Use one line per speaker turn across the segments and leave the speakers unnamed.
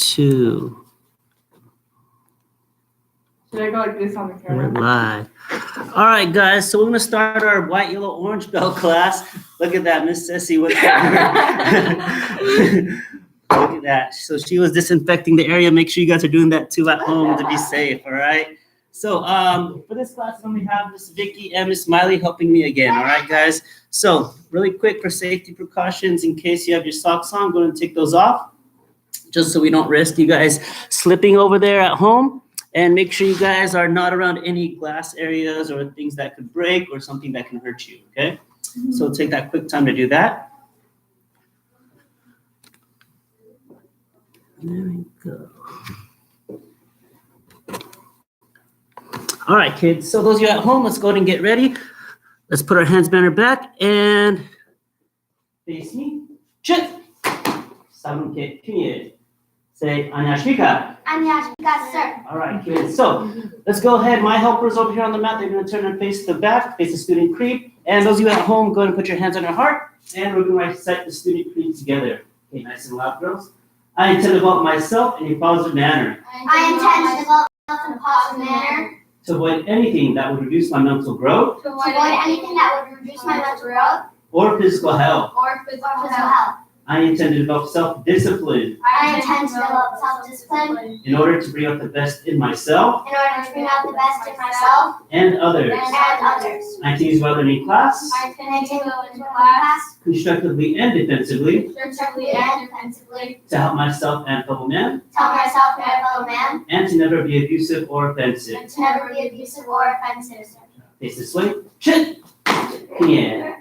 2.
Should I go like this on the camera?
We're live. All right, guys. So we're gonna start our white, yellow, orange belt class. Look at that, Miss Ceci. Look at that. So she was disinfecting the area. Make sure you guys are doing that too at home to be safe. All right. So for this class, we have Miss Vicky and Miss Miley helping me again. All right, guys. So really quick for safety precautions, in case you have your socks on, go ahead and take those off, just so we don't risk you guys slipping over there at home. And make sure you guys are not around any glass areas or things that could break or something that can hurt you, okay? So take that quick time to do that. There we go. All right, kids. So those of you at home, let's go ahead and get ready. Let's put our hands behind our back and face me. Chit. Samke kiye. Say 안녕하십니까.
안녕하십니까, sir.
All right, kids. So let's go ahead. My helpers over here on the mat, they're going to turn and face the back, face the student creep. And those of you at home, go ahead and put your hands on your heart. And we're going to recite the student creep together. Okay, nice and loud, girls. I intend to develop myself in a positive manner.
I intend to develop myself in a positive manner.
To avoid anything that would reduce my mental growth.
To avoid anything that would reduce my mental growth.
Or physical health.
Or physical health.
I intend to develop self-discipline.
I intend to develop self-discipline.
In order to bring out the best in myself.
In order to bring out the best in myself.
And others.
And others.
I intend to use my learning class.
I intend to go into class.
Constructively and defensively.
Constructively and defensively.
To help myself and fellow man.
To help myself and my fellow man.
And to never be abusive or offensive.
And to never be abusive or offensive.
Face this way. Shit. Yeah.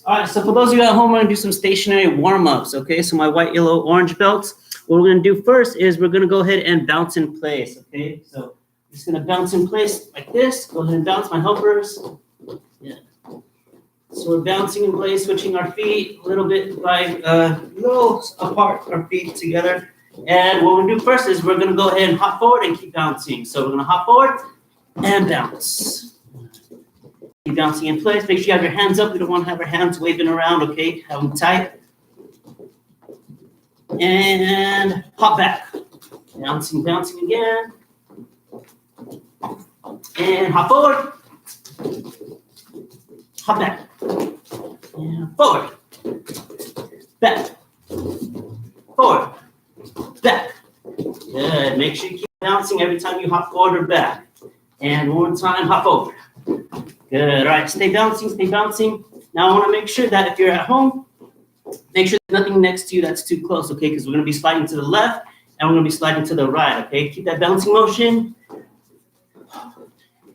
All right, so for those of you at home, we're going to do some stationary warm-ups, okay? So my white, yellow, orange belts. What we're going to do first is we're going to go ahead and bounce in place, okay? So I'm just going to bounce in place like this. Go ahead and bounce, my helpers. Yeah. So we're bouncing in place, switching our feet a little bit by little apart, our feet together. And what we're going to do first is we're going to go ahead and hop forward and keep bouncing. So we're going to hop forward and bounce. Keep bouncing in place. Make sure you have your hands up. We don't want to have our hands waving around, okay? Have them tight. And hop back. Bouncing, bouncing again. And hop forward. Hop back. And forward. Back. Forward. Back. Good. Make sure you keep bouncing every time you hop forward or back. And one more time, hop forward. Good. All right. Stay bouncing. Stay bouncing. Now I want to make sure that if you're at home, make sure there's nothing next to you that's too close, okay? Because we're going to be sliding to the left and we're going to be sliding to the right, okay? Keep that bouncing motion.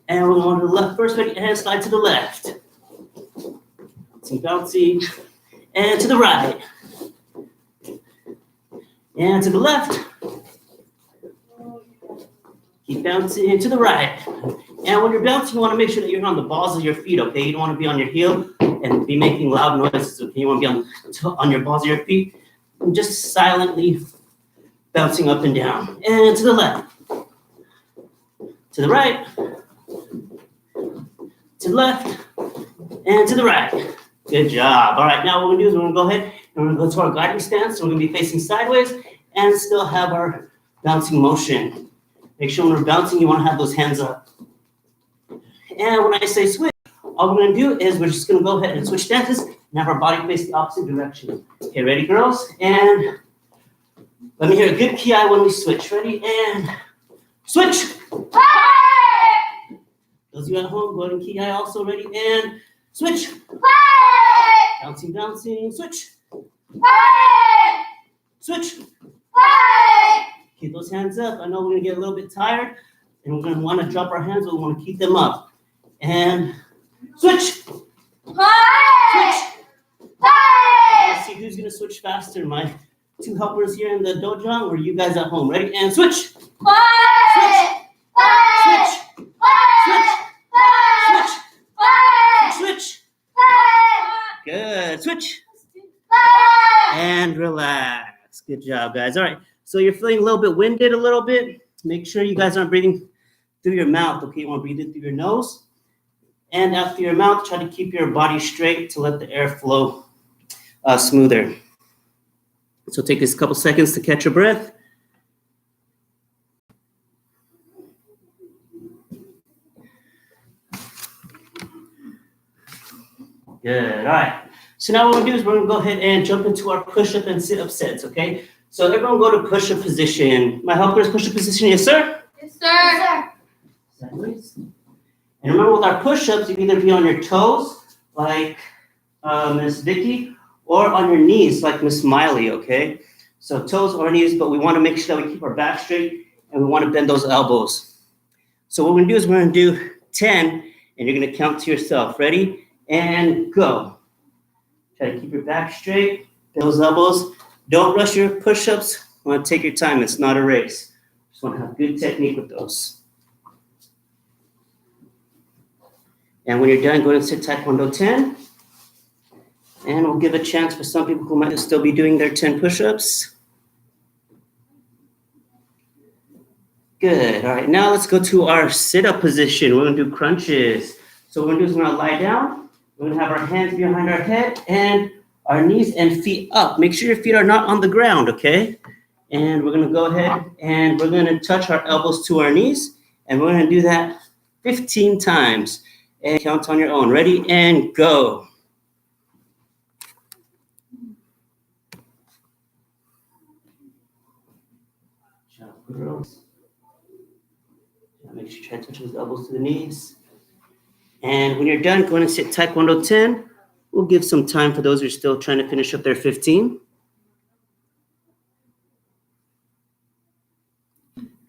And we're going to the left first, and slide to the left. Bouncing, bouncing. And to the right. And to the left. Keep bouncing to the right. And when you're bouncing, you want to make sure that you're on the balls of your feet, okay? You don't want to be on your heel and be making loud noises, okay? You want to be on your balls of your feet and just silently bouncing up and down. And to the left. To the right. To the left. And to the right. Good job. All right, now what we're going to do is we're going to go ahead and we're going to go to our guiding stance. So we're going to be facing sideways and still have our bouncing motion. Make sure when we're bouncing, you want to have those hands up. And when I say switch, all we're going to do is we're just going to go ahead and switch stances and have our body face the opposite direction. Okay, ready, girls? And let me hear a good ki when we switch. Ready? And switch.
Hey!
Those of you at home, go ahead and ki also. Ready? And switch.
Hey!
Bouncing, bouncing. Switch.
Hey!
Switch.
Hey!
Keep those hands up. I know we're going to get a little bit tired, and we're going to want to drop our hands, but we want to keep them up. And switch.
Hey!
Switch.
Hey!
Let's see who's going to switch faster. My two helpers here in the dojo, or you guys at home. Ready? And switch.
Hey! Hey!
Switch.
Hey!
Switch. Switch. Good. Switch.
Hey!
And relax. Good job, guys. All right. So you're feeling a little bit winded a little bit. Make sure you guys aren't breathing through your mouth, okay? You want to breathe in through your nose. And out through your mouth, try to keep your body straight to let the air flow smoother. So take this couple seconds to catch your breath. Good. All right. So now what we're going to do is we're going to go ahead and jump into our push-up and sit-up sets, okay? So everyone go to push-up position. My helpers, push-up position. Yes, sir?
Yes, sir.
Sideways. And remember, with our push-ups, you can either be on your toes, like Miss Vicky, or on your knees, like Miss Miley, okay? So toes or knees, but we want to make sure that we keep our back straight, and we want to bend those elbows. So what we're going to do is we're going to do 10, and you're going to count to yourself. Ready? And go. Try to keep your back straight, bend those elbows. Don't rush your push-ups. You want to take your time. It's not a race. Just want to have good technique with those. And when you're done, go ahead and sit Taekwondo 10. And we'll give a chance for some people who might still be doing their 10 push-ups. Good. All right, now let's go to our sit-up position. We're going to do crunches. So what we're going to do is we're going to lie down. We're going to have our hands behind our head and our knees and feet up. Make sure your feet are not on the ground, okay? And we're going to go ahead and we're going to touch our elbows to our knees. And we're going to do that 15 times. And count on your own. Ready? And go. Girls. Make sure you try to touch those elbows to the knees. And when you're done, go ahead and sit Taekwondo 10. We'll give some time for those who are still trying to finish up their 15.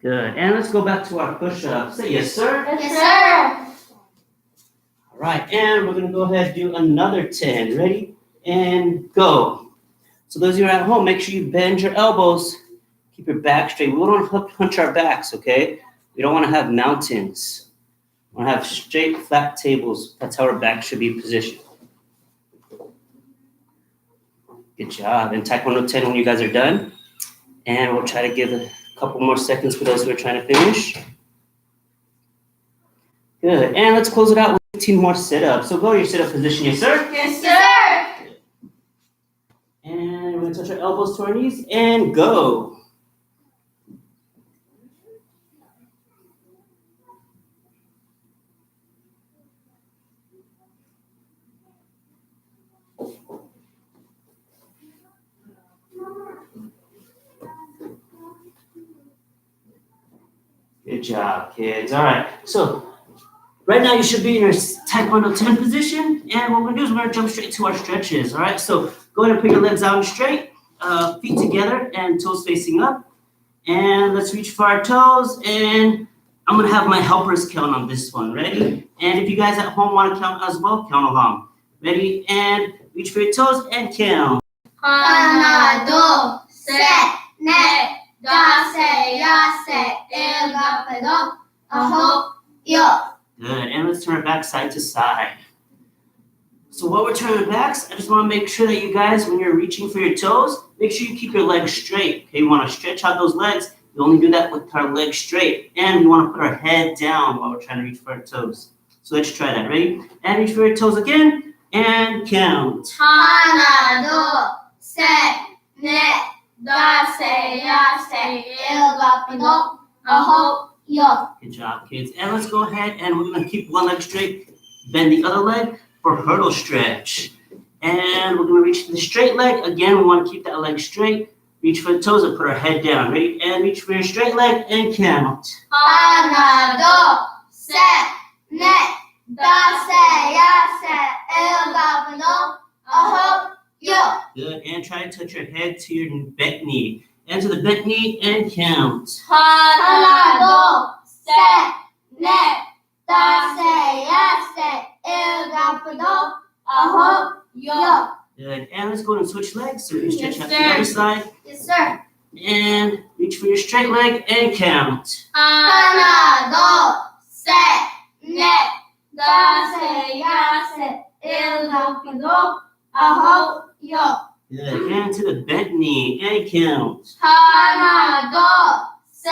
Good. And let's go back to our push-ups. Say yes, sir.
Yes, sir.
All right. And we're going to go ahead and do another 10. Ready? And go. So those of you who are at home, make sure you bend your elbows. Keep your back straight. We don't want to hunch our backs, okay? We don't want to have mountains. We want to have straight, flat tables. That's how our back should be positioned. Good job. And Taekwondo 10 when you guys are done. And we'll try to give a couple more seconds for those who are trying to finish. Good. And let's close it out with 15 more sit-ups. So go to your sit-up position, yes, sir?
Yes, sir.
And we're going to touch our elbows to our knees and go. Good job, kids. All right. So right now you should be in your Taekwondo 10 position. And what we're going to do is we're going to jump straight to our stretches. All right. So go ahead and put your legs out and straight, feet together and toes facing up. And let's reach for our toes. And I'm going to have my helpers count on this one. Ready? And if you guys at home want to count as well, count along. Ready? And reach for your toes and count.
하나, 둘, 셋, 넷, 다섯, 여섯, 일곱, 여덟, 아홉, 열.
Good. And let's turn our back side to side. So while we're turning our backs, I just want to make sure that you guys, when you're reaching for your toes, make sure you keep your legs straight. Okay, you want to stretch out those legs. We only do that with our legs straight. And we want to put our head down while we're trying to reach for our toes. So let's try that. Ready? And reach for your toes again. And count.
하나, 둘, 셋, 넷, 다섯, 여섯, 일곱, 여덟, 아홉, 열.
Good job, kids. And let's go ahead and we're going to keep one leg straight. Bend the other leg for hurdle stretch. And we're going to reach the straight leg. Again, we want to keep that leg straight. Reach for the toes and put our head down. Ready? And reach for your straight leg and count.
하나, 둘, 셋, 넷, 다섯, 여섯, 일곱, 여덟, 아홉, 열.
Good. And try to touch your head to your bent knee. And to the bent knee and count.
하나, 둘, 셋, 넷, 다섯, 여섯, 일곱, 여덟, 아홉, 열.
Good. And let's go ahead and switch legs. So you can stretch
Yes,
out to the other
sir.
side.
Yes, sir.
And reach for your straight leg and count.
하나, 둘, 셋, 넷, 다섯, 여섯, 일곱, 여덟, 아홉, 열.
Good. And to the bent knee and count.
하나, 둘, 셋,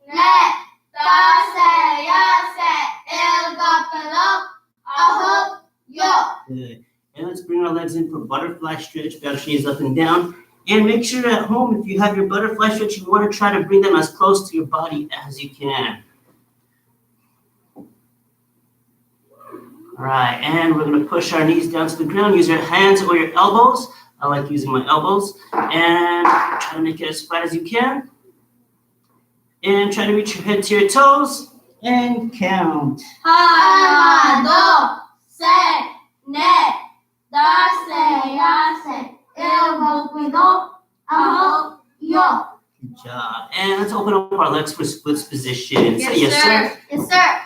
넷, 다섯, 여섯, 일곱, 여덟, 아홉, 열.
Good. And let's bring our legs in for butterfly stretch. Bounce your knees up and down. And make sure at home, if you have your butterfly stretch, you want to try to bring them as close to your body as you can. All right, and we're gonna push our knees down to the ground. Use your hands or your elbows. I like using my elbows. And try to make it as flat as you can. And try to reach your head to your toes and count.
하나, 둘, 셋, 넷, 다섯, 여섯, 일곱, 아홉, 열.
Good job. And let's open up our legs for splits position. Say yes, sir.
Yes, sir.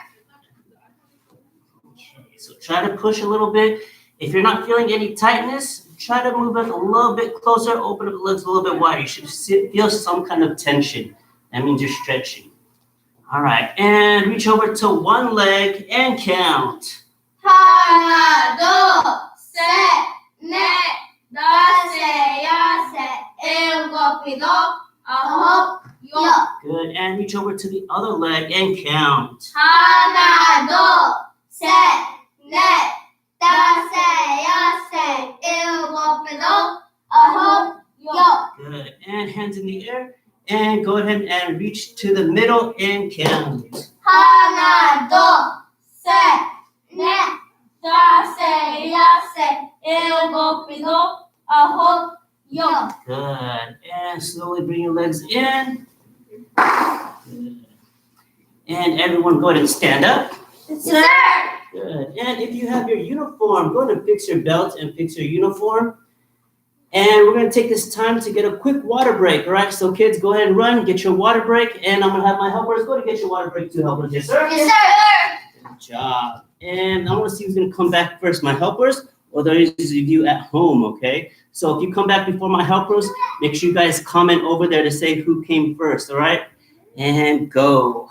Okay, so try to push a little bit. If you're not feeling any tightness, try to move it a little bit closer. Open up the legs a little bit wider. You should feel some kind of tension. That means you're stretching. All right, and reach over to one leg and count.
하나, 둘, 셋, 넷, 다섯, 여섯, 일곱, 아홉, 열.
Good, and reach over to the other leg and count.
하나, 둘, 셋, 넷, 다섯, 여섯, 일곱, 아홉, 열.
Good, and hands in the air. And go ahead and reach to the middle and count.
하나, 둘, 셋, 넷, 다섯, 여섯, 일곱, 아홉, 열.
Good. And slowly bring your legs in. Good. And everyone go ahead and stand up.
Yes, sir.
Good. And if you have your uniform, go ahead and fix your belt and fix your uniform. And we're going to take this time to get a quick water break. All right, so kids, go ahead and run, get your water break. And I'm going to have my helpers go to get your water break too, helpers. Yes, sir?
Yes, sir.
Good job. And I want to see who's going to come back first, my helpers or those of you at home, okay? So if you come back before my helpers, make sure you guys comment over there to say who came first, all right? And go.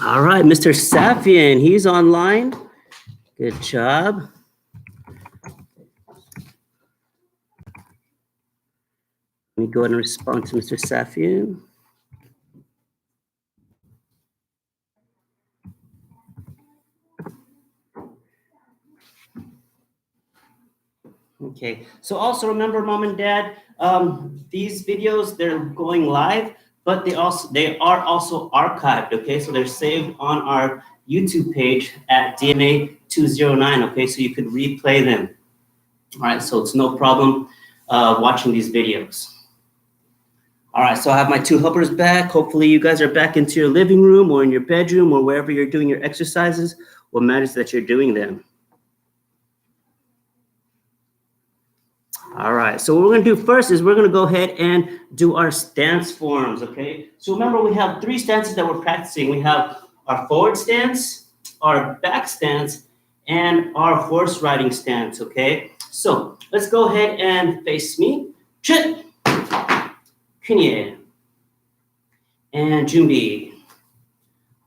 All right, Mr. Safian, he's online. Good job. Let me go ahead and respond to Mr. Safian. Okay, so also remember, Mom and Dad, these videos, they're going live, but they are also archived, okay? So they're saved on our YouTube page at DNA 209, okay? So you could replay them. All right, so it's no problem watching these videos. All right, so I have my two helpers back. Hopefully you guys are back into your living room or in your bedroom or wherever you're doing your exercises. What matters that you're doing them. All right, so what we're gonna do first is we're gonna go ahead and do our stance forms, okay? So remember, we have three stances that we're practicing. We have our forward stance, our back stance, and our horse riding stance, okay? So let's go ahead and face me. Chit, Kunye, and Jumbi.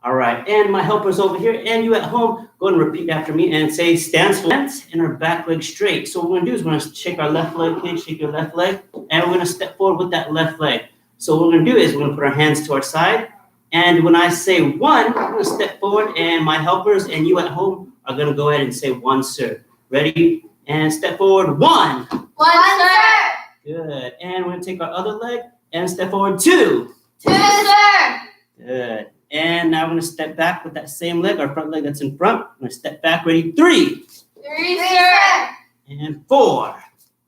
All right, and my helpers over here, and you at home, go and repeat after me and say stance forward and our back leg straight. So what we're gonna do is we're gonna shake our left leg, okay? Shake your left leg, and we're gonna step forward with that left leg. So what we're gonna do is we're gonna put our hands to our side, and when I say one, we're gonna step forward, and my helpers and you at home are gonna go ahead and say one, sir. Ready? And step forward, one.
One, sir.
Good, and we're gonna take our other leg and step forward, two.
Two, sir.
Good. And now we're going to step back with that same leg, our front leg that's in front. I'm going to step back, ready, three.
Three, sir.
And four.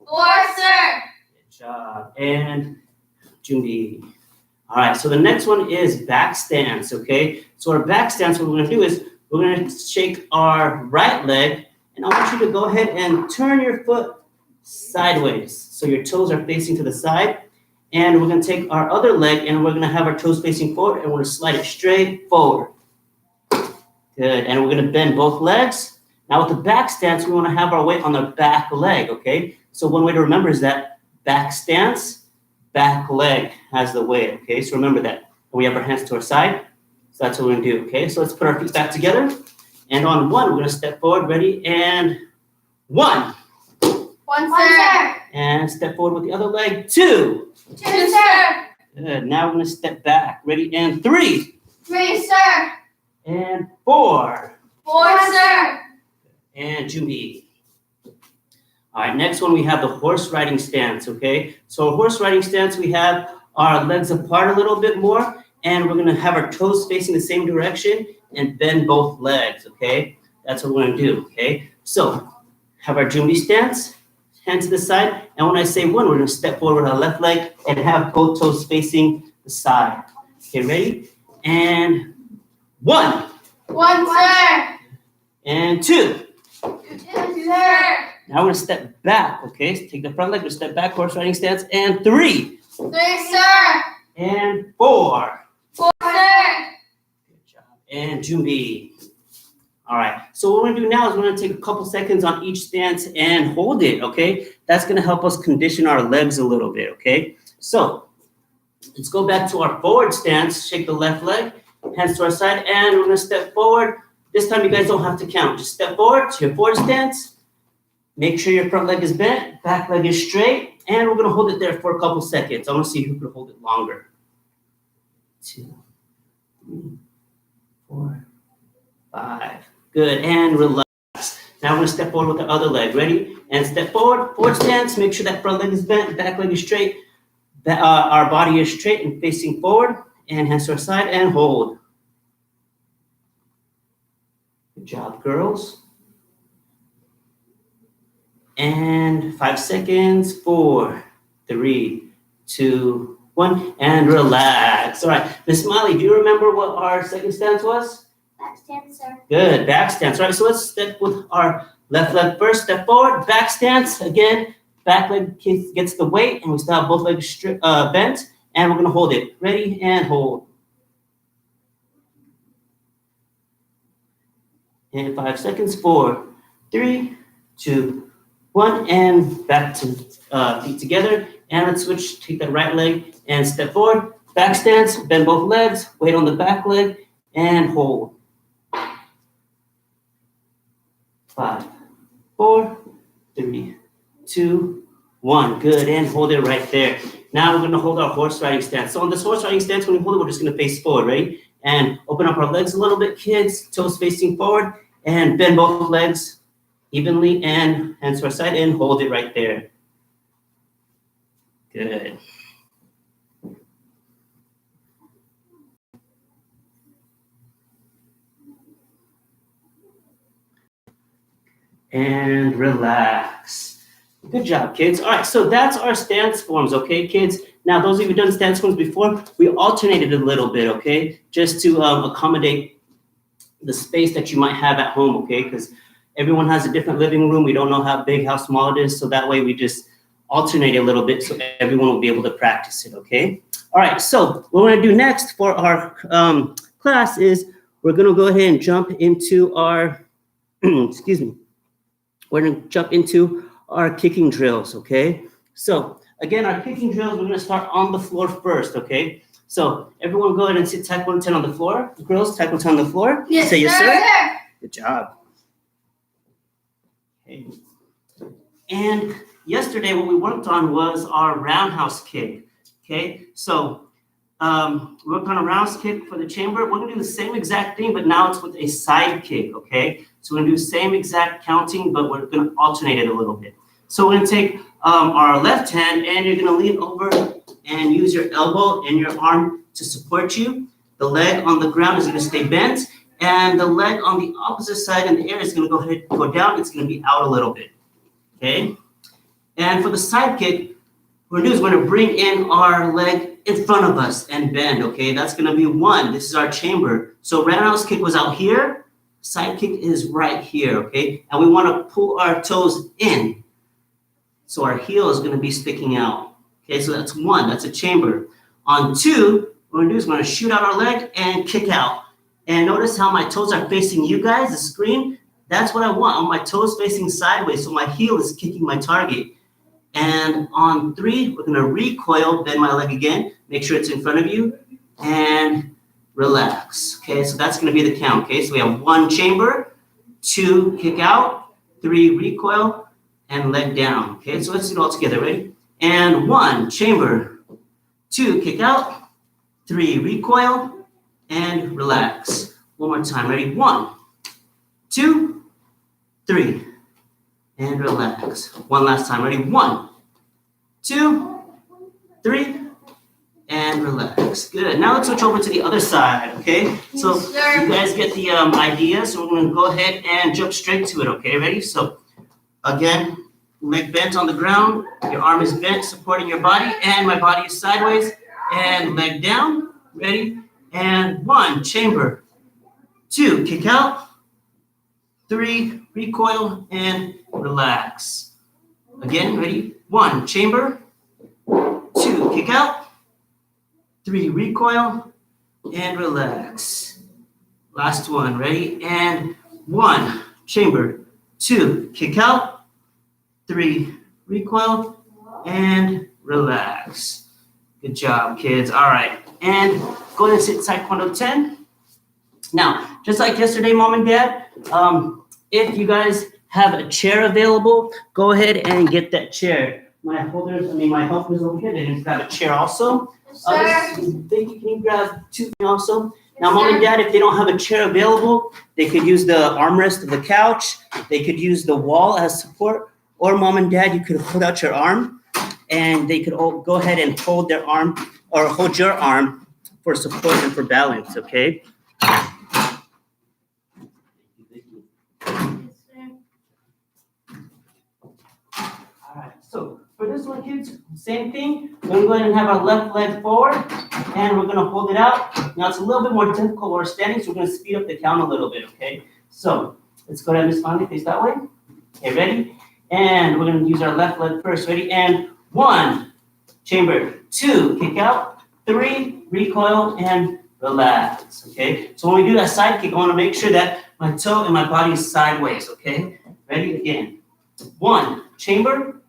Four, sir.
Good job. And Jumbi. All right, so the next one is back stance, okay? So our back stance, what we're going to do is we're going to shake our right leg, and I want you to go ahead and turn your foot sideways. So your toes are facing to the side. And we're going to take our other leg and we're going to have our toes facing forward and we're going to slide it straight forward. Good. And we're going to bend both legs. Now with the back stance, we want to have our weight on the back leg, okay? So one way to remember is that back stance, back leg has the weight, okay? So remember that. And we have our hands to our side. So that's what we're going to do, okay? So let's put our feet back together. And on one, we're going to step forward, ready, and one.
One, sir.
And step forward with the other leg, two.
Two, sir.
Good. Now we're going to step back. Ready? And three.
Three, sir.
And four.
Four, sir.
And Jumbi. All right, next one we have the horse riding stance, okay? So horse riding stance, we have our legs apart a little bit more, And we're gonna have our toes facing the same direction and bend both legs, okay? That's what we're gonna do, okay? So, have our Jumbi stance, hand to the side, and when I say one, we're gonna step forward with our left leg and have both toes facing the side. Okay, ready? And 1.
1, sir.
And 2.
2, sir.
Now we're gonna step back, okay? So take the front leg, we're step back, horse riding stance, and 3.
3, sir.
And 4.
4, sir.
Good job. And Jumbi. All right, so what we're gonna do now is we're gonna take a couple seconds on each stance and hold it, okay? That's gonna help us condition our legs a little bit, okay? So, let's go back to our forward stance, shake the left leg, hands to our side, and we're gonna step forward. This time you guys don't have to count, just step forward to your forward stance. Make sure your front leg is bent, back leg is straight, and we're gonna hold it there for a couple seconds. I wanna see who can hold it longer. 2, 3, 4, 5. Good, and relax. Now we're gonna step forward with the other leg. Ready? And step forward, forward stance. Make sure that front leg is bent, back leg is straight. Our body is straight and facing forward. And hands to our side and hold. Good job, girls. And 5 seconds. 4, 3, 2, 1, and relax. All right, Miss Molly, do you remember what our second stance was?
Back stance, sir.
Good, back stance. All right, so let's step with our left leg first. Step forward, back stance. Again, back leg gets the weight, and we still have both legs bent, and we're gonna hold it. Ready, and hold. And 5 seconds. 4, 3, 2, 1, and back to feet together. And let's switch, take that right leg and step forward. Back stance, bend both legs, weight on the back leg, and hold. 5, 4, 3, 2, 1. Good, and hold it right there. Now we're gonna hold our horse riding stance. So on this horse riding stance, when we hold it, we're just gonna face forward, right? And open up our legs a little bit, kids, toes facing forward, and bend both legs evenly, and hands to our side, and hold it right there. Good. And relax. Good job, kids. All right, so that's our stance forms, okay, kids? Now, those of you who've done stance forms before, we alternated a little bit, okay? Just to accommodate the space that you might have at home, okay? Because everyone has a different living room. We don't know how big, how small it is, so that way we just alternate a little bit so everyone will be able to practice it, okay? All right, so what we're gonna do next for our class is we're gonna go ahead and jump into our, excuse me, we're gonna jump into our kicking drills, okay? So again, our kicking drills, we're gonna start on the floor first, okay? So everyone go ahead and sit tackle 10 on the floor. Girls, tackle 10 on the floor.
Yes,
Say yes,
sir.
sir. Good job. Okay. And yesterday, what we worked on was our roundhouse kick, okay? So we worked on a roundhouse kick for the chamber. We're gonna do the same exact thing, but now it's with a side kick, okay? So we're gonna do the same exact counting, but we're gonna alternate it a little bit. So we're gonna take our left hand, and you're gonna lean over and use your elbow and your arm to support you. The leg on the ground is gonna stay bent, and the leg on the opposite side in the air is gonna go down. It's gonna be out a little bit, okay? And for the side kick, what we're gonna do is we're gonna bring in our leg in front of us and bend, okay? That's gonna be 1. This is our chamber. So roundhouse kick was out here. Side kick is right here, okay? And we wanna pull our toes in. So our heel is gonna be sticking out. Okay, so that's 1, that's a chamber. On 2, what we're gonna do is we're gonna shoot out our leg and kick out. And notice how my toes are facing you guys, the screen. That's what I want. I want my toes facing sideways, so my heel is kicking my target. And on 3, we're gonna recoil, bend my leg again, make sure it's in front of you, and relax. Okay, so that's gonna be the count. Okay, so we have 1 chamber, 2 kick out, 3 recoil, and leg down. Okay, so let's do it all together. Ready? And 1 chamber, 2 kick out, 3 recoil, and relax. One more time. Ready? 1, 2, 3, and relax. One last time. Ready? 1, 2, 3, and relax. Good. Now let's switch over to the other side, okay? So
Yes, sir.
you guys get the idea. So we're gonna go ahead and jump straight to it, okay? Ready? So again, leg bent on the ground, your arm is bent, supporting your body, and my body is sideways, and leg down. Ready? And 1, chamber. 2, kick out. 3, recoil, and relax. Again, ready? 1, chamber. 2, kick out. 3, recoil, and relax. Last one, ready? And 1, chamber. 2, kick out. 3, recoil, and relax. Good job, kids. All right, and go ahead and sit Taekwondo 10. Now, just like yesterday, Mom and Dad, if you guys have a chair available, go ahead and get that chair. My helpers over here, they just got a chair also.
Yes, sir.
Thank you. Can you grab 2 also? Now, Mom and Dad, if they don't have a chair available, they could use the armrest of the couch. They could use the wall as support. Or Mom and Dad, you could hold out your arm, and they could all go ahead and hold their arm or hold your arm for support and for balance, okay? All right, so for this one, kids, same thing. We're gonna go ahead and have our left leg forward, and we're gonna hold it out. Now it's a little bit more difficult while we're standing, so we're gonna speed up the count a little bit, okay? So let's go ahead, Miss Fonley, face that way. Okay, ready? And we're gonna use our left leg first. Ready? And 1, chamber. 2, kick out. 3, recoil, and relax. Okay? So when we do that side kick, I wanna make sure that my toe and my body is sideways, okay? Ready? Again. 1, chamber.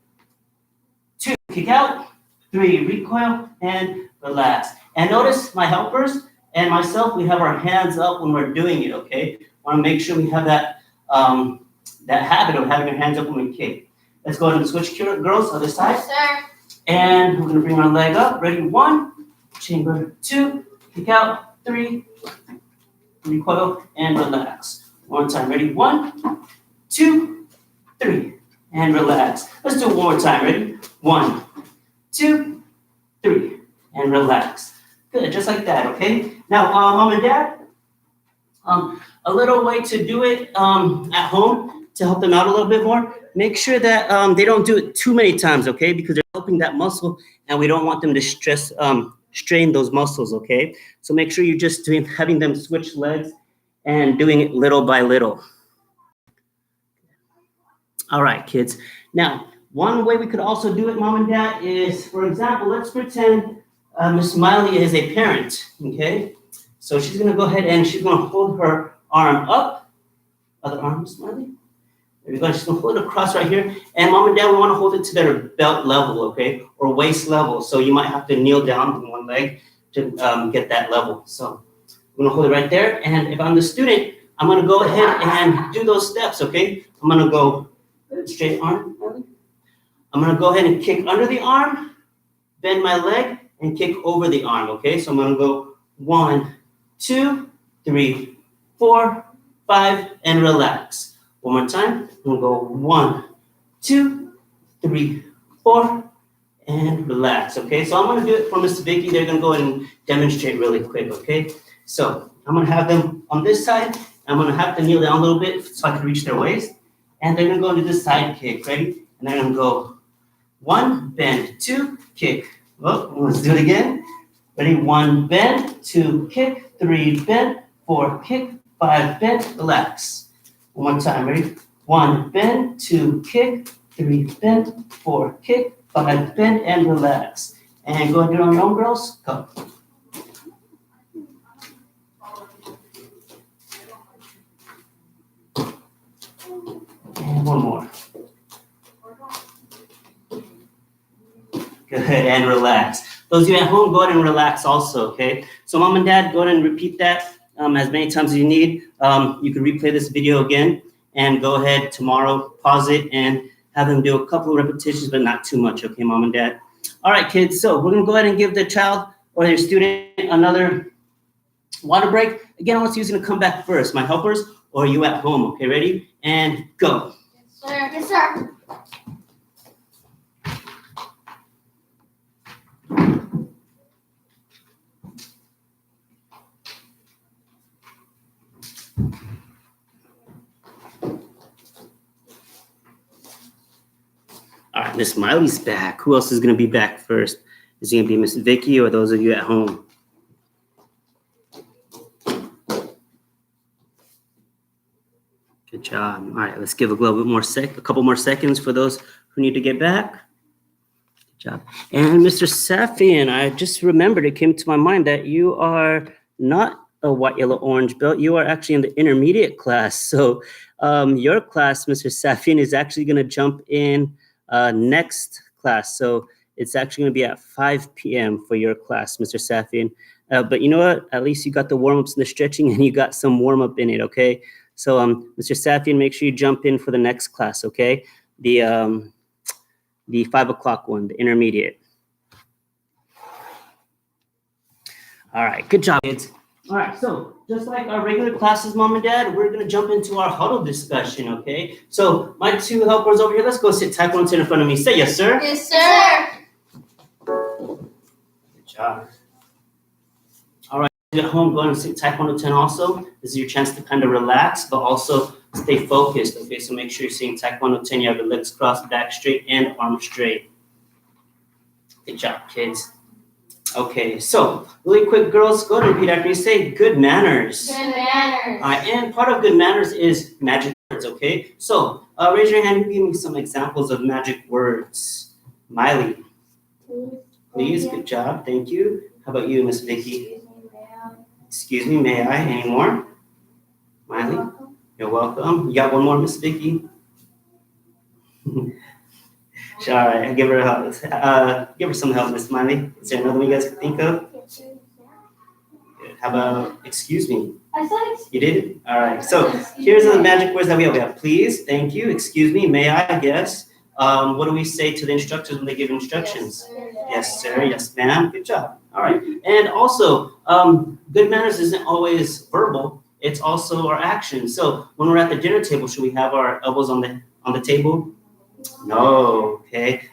2, kick out. 3, recoil, and relax. And notice my helpers and myself, we have our hands up when we're doing it, okay? Wanna make sure we have that habit of having your hands up when we kick. Let's go ahead and switch, girls, other side.
Yes, sir.
And we're gonna bring our leg up. Ready? 1, chamber. 2, kick out. 3, recoil, and relax. One time. Ready? 1, 2, 3, and relax. Let's do it one more time. Ready? 1, 2, 3, and relax. Good, just like that, okay? Now, Mom and Dad, a little way to do it at home to help them out a little bit more, make sure that they don't do it too many times, okay? Because they're helping that muscle, and we don't want them to strain those muscles, okay? So make sure you're just having them switch legs and doing it little by little. All right, kids. Now, one way we could also do it, Mom and Dad, is, for example, let's pretend Miss Miley is a parent, okay? So she's gonna go ahead and she's gonna hold her arm up. Other arm, Miss Miley. There we go. She's gonna hold it across right here. And Mom and Dad, we wanna hold it to their belt level, okay? Or waist level. So you might have to kneel down on one leg to get that level. So I'm gonna hold it right there. And if I'm the student, I'm gonna go ahead and do those steps, okay? I'm gonna go straight arm. I'm gonna go ahead and kick under the arm, bend my leg, and kick over the arm, okay? So I'm gonna go 1, 2, 3, 4, 5, and relax. One more time. I'm gonna go 1, 2, 3, 4, and relax, okay? So I'm gonna do it for Miss Vicky. They're gonna go ahead and demonstrate really quick, okay? So I'm gonna have them on this side. I'm gonna have to kneel down a little bit so I can reach their waist. And they're gonna go into this side kick, ready? And they're gonna go 1, bend, 2, kick. Oh, let's do it again. Ready? 1, bend, 2, kick, 3, bend, 4, kick, 5, bend, relax. One more time, ready? 1, bend, 2, kick, 3, bend, 4, kick, 5, bend, and relax. And go ahead and do it on your own, girls. Go. And one more. Good, and relax. Those of you at home, go ahead and relax also, okay? So Mom and Dad, go ahead and repeat that as many times as you need. You can replay this video again and go ahead tomorrow, pause it, and have them do a couple of repetitions, but not too much, okay, Mom and Dad? All right, kids, so we're gonna go ahead and give the child or their student another water break. Again, I want you to come back first, my helpers or you at home, okay, ready? And go.
Yes, sir. Yes, sir.
Miss Miley's back. Who else is going to be back first? Is it going to be Miss Vicky or those of you at home? Good job. All right, let's give a little bit more a couple more seconds for those who need to get back. Good job. And Mr. Safian, I just remembered, it came to my mind that you are not a white, yellow, orange belt. You are actually in the intermediate class. So your class, Mr. Safian, is actually going to jump in next class. So it's actually going to be at 5 p.m. for your class, Mr. Safian. But you know what? At least you got the warm-ups and the stretching, and you got some warm-up in it, okay? So, Mr. Safian, make sure you jump in for the next class, okay? The 5 o'clock one, the intermediate. All right, good job, kids. All right, so just like our regular classes, Mom and Dad, we're going to jump into our huddle discussion, okay? So my two helpers over here, let's go sit Taekwondo in front of me. Say yes, sir.
Yes, sir.
Good job. All right, at home, go and sit Taekwondo 10 also. This is your chance to kind of relax, but also stay focused, okay? So make sure you're sitting Taekwondo 10. You have your legs crossed, back straight, and arms straight. Good job, kids. Okay, so really quick, girls, go ahead and repeat after me. Say good manners.
Good manners.
All right, and part of good manners is magic words, okay? So raise your hand and give me some examples of magic words. Miley, please, good job, thank you. How about you, Miss Vicky? Excuse me, may I? Any more? Miley, you're welcome. You got one more, Miss Vicky? All right, give her help. Give her some help, Miss Miley. Is there another one you guys can think of? Good. How about excuse me?
I said
You did? All right. So here's the magic words that we have. We have please, thank you, excuse me, may I, yes. What do we say to the instructors when they give instructions? Yes, sir. Yes, ma'am. Good job. All right. And also, good manners isn't always verbal. It's also our action. So when we're at the dinner table, should we have our elbows on the table? No. Okay.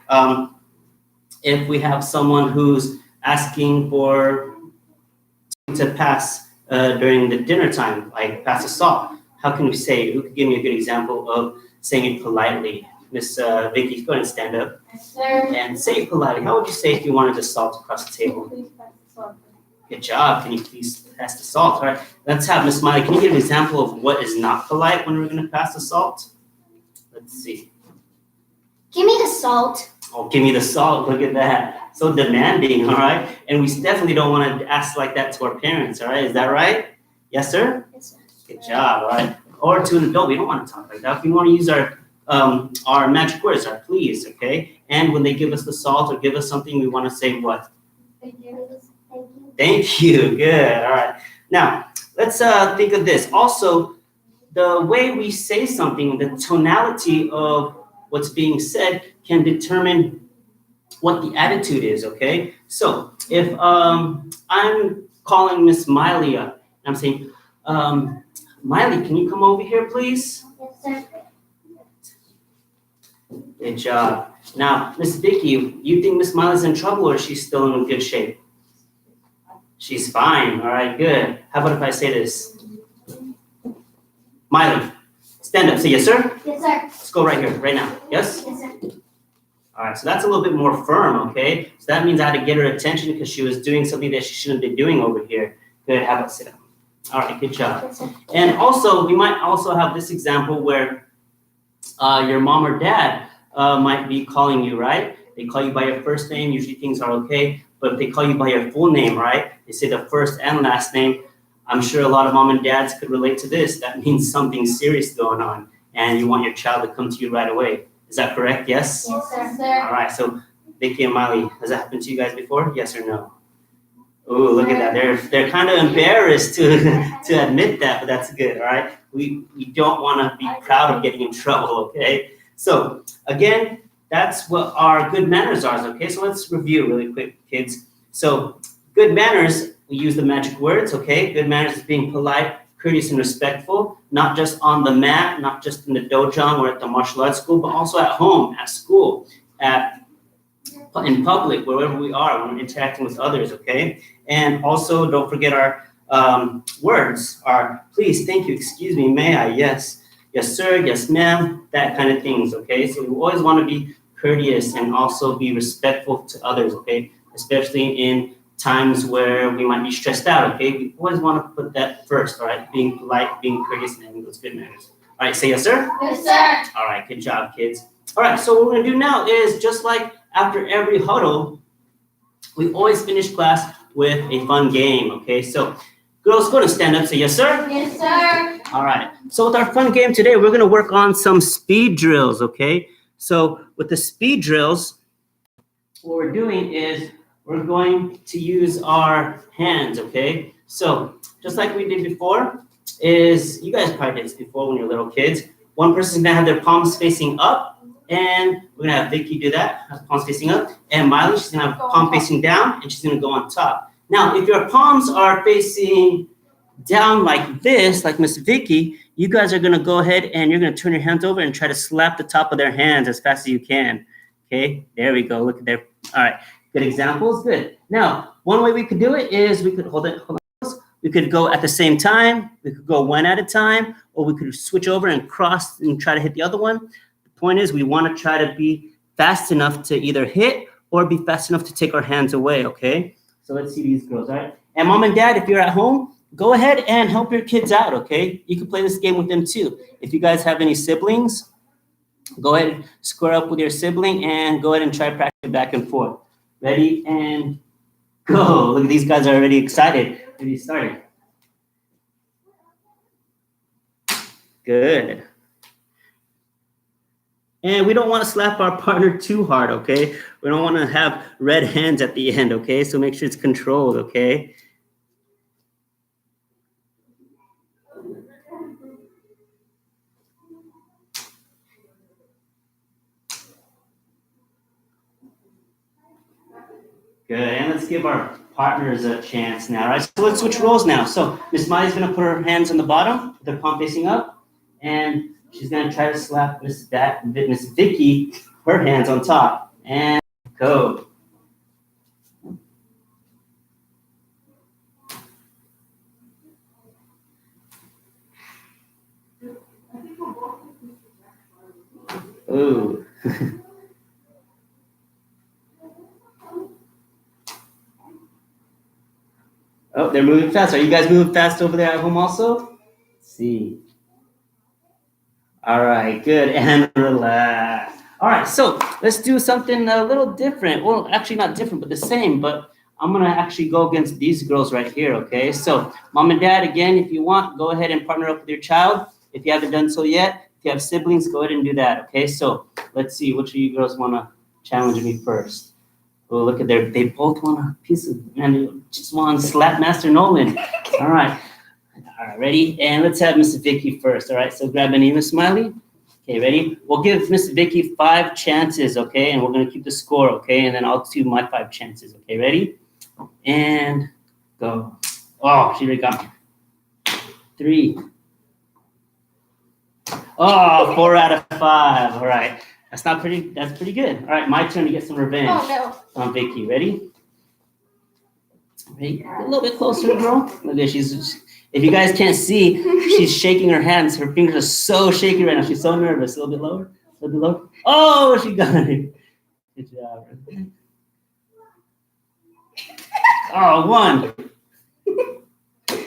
If we have someone who's asking to pass during the dinner time, like pass the salt, how can we say it? Who could give me a good example of saying it politely? Miss Vicky, go ahead and stand up.
Yes, sir.
And say it politely. How would you say if you wanted the salt across the table? Good job. Can you please pass the salt? All right. Let's have Miss Miley. Can you give an example of what is not polite when we're going to pass the salt? Let's see.
Give me the salt.
Oh, give me the salt. Look at that. So demanding, all right? And we definitely don't want to ask like that to our parents, all right? Is that right? Yes, sir?
Yes, sir.
Good job, all right? Or to an adult, we don't want to talk like that. If we want to use our magic words, our please, okay? And when they give us the salt or give us something, we want to say what?
Thank you.
Thank you. Good, all right. Now, let's think of this. Also, the way we say something, the tonality of what's being said can determine what the attitude is, okay? So if I'm calling Miss Miley up, and I'm saying, Miley, can you come over here, please?
Yes, sir.
Good job. Now, Miss Vicky, you think Miss Miley's in trouble or she's still in good shape? She's fine, all right, good. How about if I say this? Miley, stand up, say yes, sir.
Yes, sir.
Let's go right here, right now, yes?
Yes, sir.
All right, so that's a little bit more firm, okay? So that means I had to get her attention because she was doing something that she shouldn't be doing over here. Good, how about sit down? All right, good job.
Yes, sir.
And also, we might also have this example where your mom or dad might be calling you, right? They call you by your first name, usually things are okay. But if they call you by your full name, right? They say the first and last name. I'm sure a lot of mom and dads could relate to this. That means something serious going on and you want your child to come to you right away. Is that correct? Yes?
Yes, sir.
All right, so Vicky and Miley, has that happened to you guys before? Yes or no? Oh, look at that. They're kind of embarrassed to admit that, but that's good, all right? We don't want to be proud of getting in trouble, okay? So again, that's what our good manners are, okay? So let's review really quick, kids. So good manners, we use the magic words, okay? Good manners is being polite, courteous, and respectful, not just on the mat, not just in the dojo or at the martial arts school, but also at home, at school, in public, wherever we are, when we're interacting with others, okay? And also, don't forget our words, our please, thank you, excuse me, may I, yes, yes, sir, yes, ma'am, that kind of things, okay? So we always want to be courteous and also be respectful to others, okay? Especially in times where we might be stressed out, okay? We always want to put that first, all right? Being polite, being courteous, and having those good manners. All right, say yes, sir?
Yes, sir.
All right, good job, kids. All right, so what we're gonna do now is just like after every huddle, we always finish class with a fun game, okay? So girls, go ahead and stand up, say yes, sir?
Yes, sir.
All right, so with our fun game today, we're gonna work on some speed drills, okay? So with the speed drills, what we're doing is we're going to use our hands, okay? So just like we did before, you guys probably did this before when you were little kids. One person's gonna have their palms facing up, and we're gonna have Vicky do that, have palms facing up, and Miley, she's gonna have palm facing down, and she's gonna go on top. Now, if your palms are facing down like this, like Miss Vicky, you guys are gonna go ahead and you're gonna turn your hands over and try to slap the top of their hands as fast as you can. Okay, there we go. Look at there. All right, good examples. Good. Now, one way we could do it is we could hold on. We could go at the same time. We could go one at a time, or we could switch over and cross and try to hit the other one. The point is, we want to try to be fast enough to either hit or be fast enough to take our hands away. Okay. So let's see these girls. All right. And mom and dad, if you're at home, go ahead and help your kids out. Okay. You can play this game with them too. If you guys have any siblings, go ahead and square up with your sibling and go ahead and try practicing back and forth. Ready and go. Look, these guys are already excited. Ready, started. Good. And we don't want to slap our partner too hard, okay? We don't want to have red hands at the end, okay? So make sure it's controlled, okay? Good, and let's give our partners a chance now, right? So let's switch roles now. So Miss Molly's gonna put her hands on the bottom, with her palm facing up, and she's gonna try to slap Miss Vicky, her hands on top, and go. Ooh. Oh, they're moving fast. Are you guys moving fast over there at home also? Let's see. All right, good, and relax. All right, so let's do something a little different. Well, actually not different, but the same, but I'm gonna actually go against these girls right here, okay? So mom and dad, again, if you want, go ahead and partner up with your child. If you haven't done so yet, if you have siblings, go ahead and do that, okay? So let's see, which of you girls wanna challenge me first? Oh, look at they both want a piece of, man, they just want to slap Master Nolan. All right, ready? And let's have Miss Vicky first, all right? So grab a name, Smiley. Okay, ready? We'll give Miss Vicky 5 chances, okay? And we're gonna keep the score, okay? And then I'll do my 5 chances, okay? Ready? And go. Oh, she already got me. 3. Oh, 4 out of 5, all right. That's pretty good. All right, my turn to get some revenge.
Oh, no.
On Vicky, ready? Ready? A little bit closer, girl. Look at if you guys can't see, she's shaking her hands. Her fingers are so shaky right now. She's so nervous. A little bit lower. A little bit lower. Oh, she got it. Good job. Oh, 1,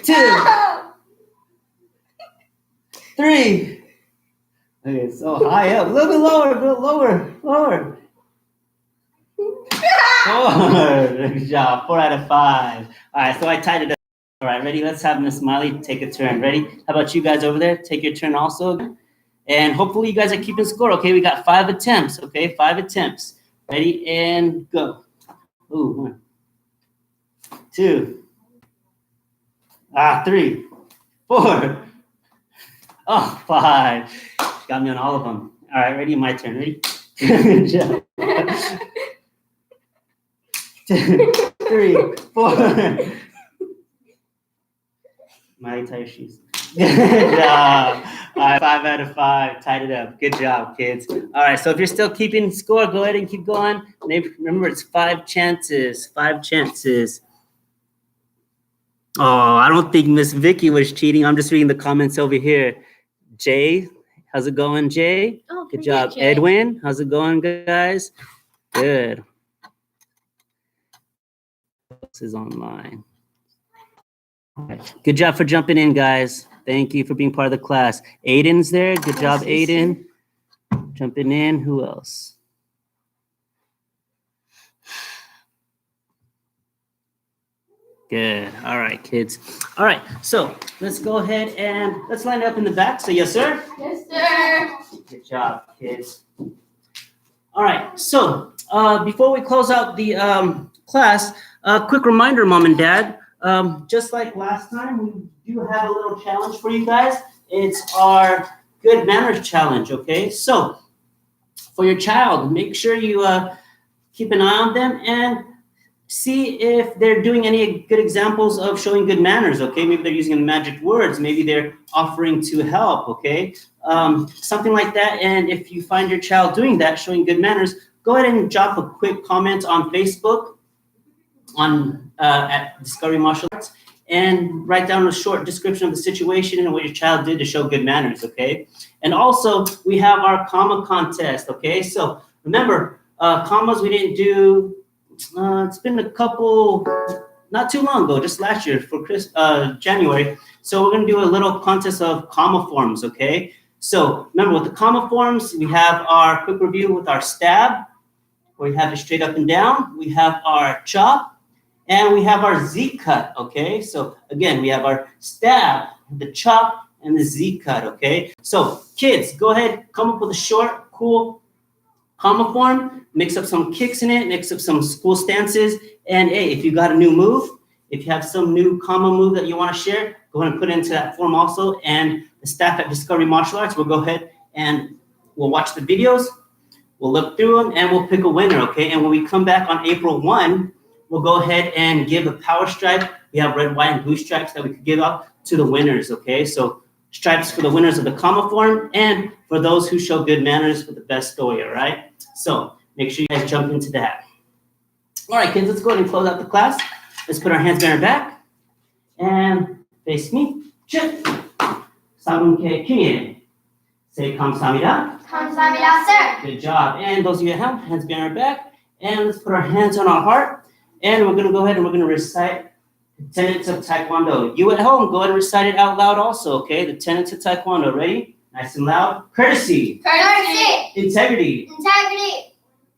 2, 3. Okay, so high up. A little bit lower. A little lower. 4. Good job. 4 out of 5. All right, so I tied it up. All right, ready? Let's have Miss Smiley take a turn. Ready? How about you guys over there? Take your turn also. And hopefully you guys are keeping score. Okay, we got 5 attempts. Okay, 5 attempts. Ready? And go. Ooh, 1, 2. 3, 4. Oh, 5. Got me on all of them. All right, ready? My turn. Ready? Good job. 2, 3, 4. My tie your shoes. Good job. All right, 5 out of 5. Tied it up. Good job, kids. All right, so if you're still keeping score, go ahead and keep going. Remember, it's 5 chances. 5 chances. Oh, I don't think Miss Vicky was cheating. I'm just reading the comments over here. Jay, How's it going, Jay?
Oh,
Good job, Edwin. How's it going, guys? Good. This is online. Good job for jumping in, guys. Thank you for being part of the class. Aiden's there. Good job, Aiden. Jumping in. Who else? Good. All right, kids. All right, so let's go ahead and let's line up in the back. So, yes, sir?
Yes, sir.
Good job, kids. All right, so before we close out the class, a quick reminder, Mom and Dad, just like last time, we do have a little challenge for you guys. It's our Good Manners Challenge, okay? So for your child, make sure you keep an eye on them and see if they're doing any good examples of showing good manners, okay? Maybe they're using magic words. Maybe they're offering to help, okay? Something like that. And if you find your child doing that, showing good manners, go ahead and drop a quick comment on Facebook at Discovery Martial Arts and write down a short description of the situation and what your child did to show good manners, okay? And also, we have our comma contest, okay? So remember, commas we didn't do. It's been a couple, not too long ago, just last year for January. So we're going to do a little contest of comma forms, okay? So remember, with the comma forms, we have our quick review with our stab, where we have it straight up and down. We have our chop, and we have our Z cut, okay? So again, we have our stab, the chop, and the Z cut, okay? So kids, go ahead, come up with a short, cool comma form, mix up some kicks in it, mix up some cool stances, and hey, if you got a new move, if you have some new comma move that you want to share, go ahead and put it into that form also, and the staff at Discovery Martial Arts will go ahead and we'll watch the videos, we'll look through them, and we'll pick a winner, okay? And when we come back on April 1, we'll go ahead and give a power stripe. We have red, white, and blue stripes that we could give out to the winners, okay? So stripes for the winners of the comma form and for those who show good manners with the best story, all right? So make sure you guys jump into that. All right, kids, let's go ahead and close out the class. Let's put our hands behind our back and face me. Chip. Sabunke kinye. Say kamsamida.
Kamsahamnida, sir.
Good job. And those of you at home, hands behind our back. And let's put our hands on our heart. And we're going to go ahead and we're going to recite the tenets of Taekwondo. You at home, go ahead and recite it out loud also, okay? The tenets of Taekwondo. Ready? Nice and loud. Courtesy.
Courtesy.
Integrity.
Integrity.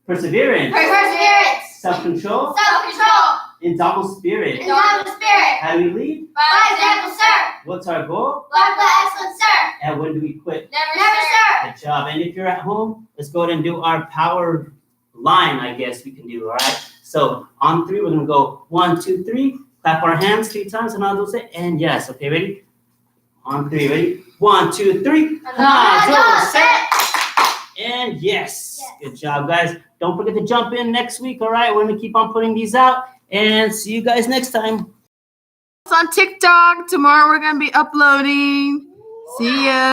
Perseverance.
Perseverance.
Self-control.
Self-control.
Indomitable spirit.
Indomitable spirit.
How do we lead?
By example, sir.
What's our goal?
Love the excellence, sir.
And when do we quit?
Never, sir.
Good job. And if you're at home, let's go ahead and do our power line, I guess we can do, all right? So on 3, we're going to go 1, 2, 3. Clap our hands 3 times, and I'll do it. And yes, okay, ready? On 3, ready? 1, 2, 3. And yes. Good job, guys. Don't forget to jump in next week, all right? We're going to keep on putting these out. And see you guys next time.
It's on TikTok. Tomorrow we're going to be uploading. See ya.